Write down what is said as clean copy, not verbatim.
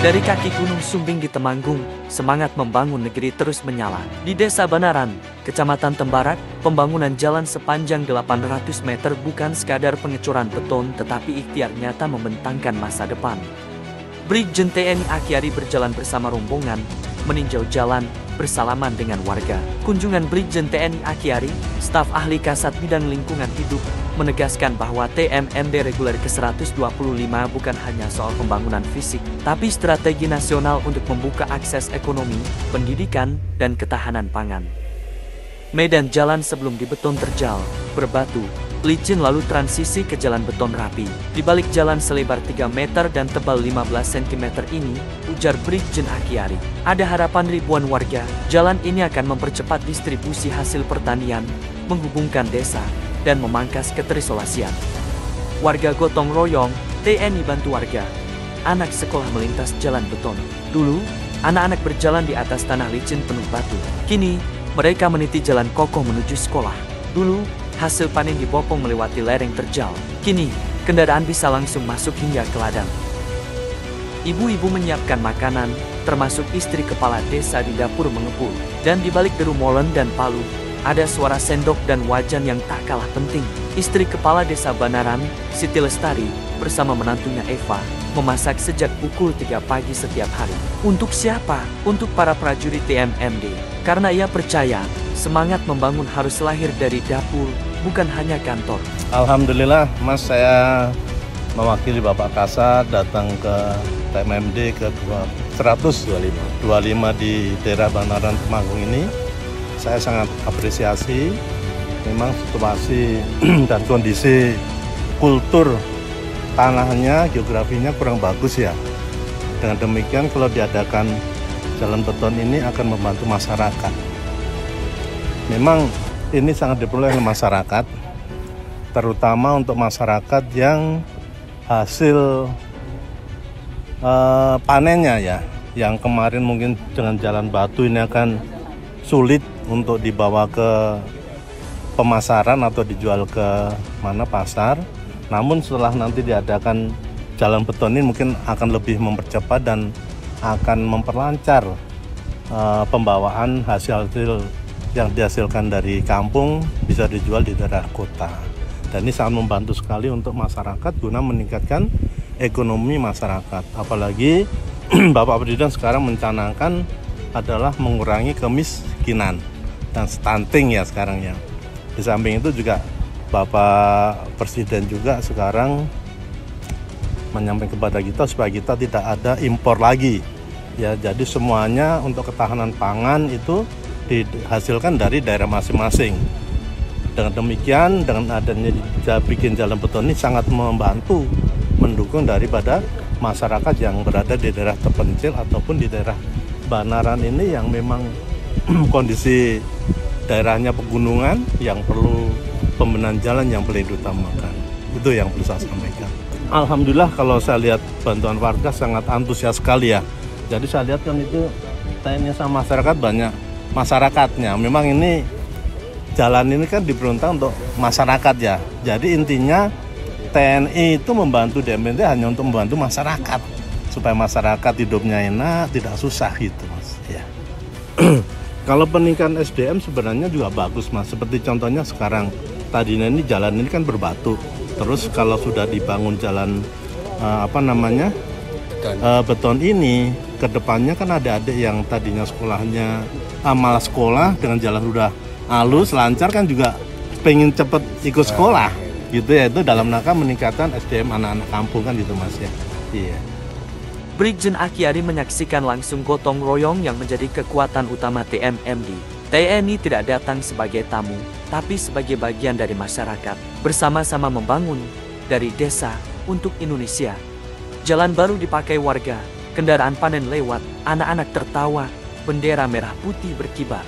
Dari kaki Gunung Sumbing di Temanggung, semangat membangun negeri terus menyala. Di Desa Banaran, Kecamatan Tembarak, pembangunan jalan sepanjang 800 meter bukan sekadar pengecoran beton tetapi ikhtiar nyata membentangkan masa depan. Brigjen TNI Akiari berjalan bersama rombongan, meninjau jalan, bersalaman dengan warga. Kunjungan Brigjen TNI Akiari, staf ahli Kasat Bidang Lingkungan Hidup, menegaskan bahwa TMMD reguler ke-125 bukan hanya soal pembangunan fisik, tapi strategi nasional untuk membuka akses ekonomi, pendidikan, dan ketahanan pangan. Medan jalan sebelum dibeton terjal, berbatu, licin lalu transisi ke jalan beton rapi. Di balik jalan selebar 3 meter dan tebal 15 cm ini, ujar Brigjen Akiari, ada harapan ribuan warga. Jalan ini akan mempercepat distribusi hasil pertanian, menghubungkan desa, dan memangkas keterisolasian. Warga gotong royong, TNI bantu warga. Anak sekolah melintas jalan beton. Dulu, anak-anak berjalan di atas tanah licin penuh batu. Kini, mereka meniti jalan kokoh menuju sekolah. Dulu, hasil panen dibopong melewati lereng terjal. Kini, kendaraan bisa langsung masuk hingga ke ladang. Ibu-ibu menyiapkan makanan, termasuk istri kepala desa di dapur mengepul. Dan di balik deru molen dan palu, ada suara sendok dan wajan yang tak kalah penting. Istri kepala desa Banaran, Siti Lestari, bersama menantunya Eva, memasak sejak pukul 3 pagi setiap hari. Untuk siapa? Untuk para prajurit TMMD. Karena ia percaya, semangat membangun harus lahir dari dapur, bukan hanya kantor. Alhamdulillah, Mas, saya mewakili Bapak Kasat datang ke TMMD ke 125 di daerah Banaran Temanggung ini. Saya sangat apresiasi, memang situasi dan kondisi kultur tanahnya, geografinya kurang bagus ya. Dengan demikian kalau diadakan jalan beton ini akan membantu masyarakat. Memang ini sangat diperlukan oleh masyarakat, terutama untuk masyarakat yang hasil panennya ya, yang kemarin mungkin dengan jalan batu ini akan sulit untuk dibawa ke pemasaran atau dijual ke mana pasar. Namun setelah nanti diadakan jalan beton ini mungkin akan lebih mempercepat dan akan memperlancar pembawaan hasil-hasil yang dihasilkan dari kampung bisa dijual di daerah kota. Dan ini sangat membantu sekali untuk masyarakat guna meningkatkan ekonomi masyarakat. Apalagi Bapak Presiden sekarang mencanangkan adalah mengurangi kemiskinan dan stunting ya sekarang ya. Di samping itu juga Bapak Presiden juga sekarang menyampaikan kepada kita supaya kita tidak ada impor lagi. Ya, jadi semuanya untuk ketahanan pangan itu dihasilkan dari daerah masing-masing. Dengan demikian, dengan adanya bikin jalan beton ini sangat membantu mendukung daripada masyarakat yang berada di daerah terpencil ataupun di daerah Banaran ini yang memang kondisi daerahnya pegunungan yang perlu pembenahan jalan yang paling diutamakan. Itu yang perlu saya sampaikan. Alhamdulillah kalau saya lihat bantuan warga sangat antusias sekali ya. Jadi saya lihat kan itu TNI sama masyarakat banyak masyarakatnya. Memang ini jalan ini kan diperuntukkan untuk masyarakat ya. Jadi intinya TNI itu membantu DMD hanya untuk membantu masyarakat supaya masyarakat hidupnya enak, tidak susah gitu Mas. Ya. Kalau peningkatan SDM sebenarnya juga bagus Mas. Seperti contohnya sekarang tadinya ini jalan ini kan berbatu. Terus kalau sudah dibangun jalan beton ini, kedepannya kan ada adik yang tadinya sekolahnya malas sekolah dengan jalan udah halus, lancar kan juga pengen cepet ikut sekolah gitu ya. Itu dalam rangka meningkatkan SDM anak-anak kampung kan gitu Mas ya. Iya. Brigjen Akiari menyaksikan langsung gotong royong yang menjadi kekuatan utama TMMD. TNI tidak datang sebagai tamu, tapi sebagai bagian dari masyarakat. Bersama-sama membangun dari desa untuk Indonesia. Jalan baru dipakai warga, kendaraan panen lewat, anak-anak tertawa, bendera merah putih berkibar.